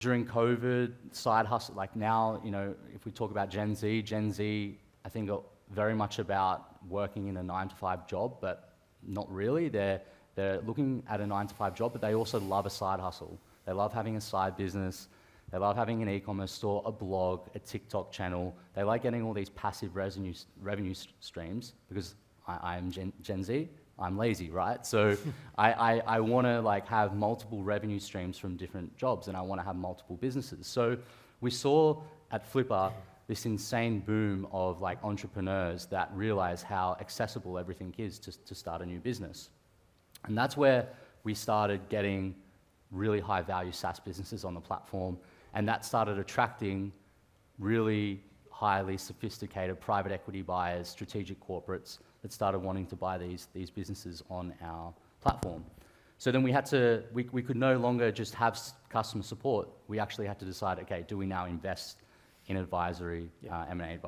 During COVID, side hustle, like now, you know, if we talk about Gen Z, I think are very much about working in a 9-to-5 job, but not really. They're looking at a 9-to-5 job, but they also love a side hustle. They love having a side business. They love having an e-commerce store, a blog, a TikTok channel. They like getting all these passive revenue streams because I am Gen Z. I'm lazy, right? So I want to like have multiple revenue streams from different jobs, and I want to have multiple businesses. So we saw at Flippa this insane boom of like entrepreneurs that realize how accessible everything is to start a new business. And that's where we started getting really high value SaaS businesses on the platform, and that started attracting really highly sophisticated private equity buyers, strategic corporates that started wanting to buy these businesses on our platform. So then we could no longer just have customer support. We actually had to decide, okay, do we now invest in advisory, M&A advisory?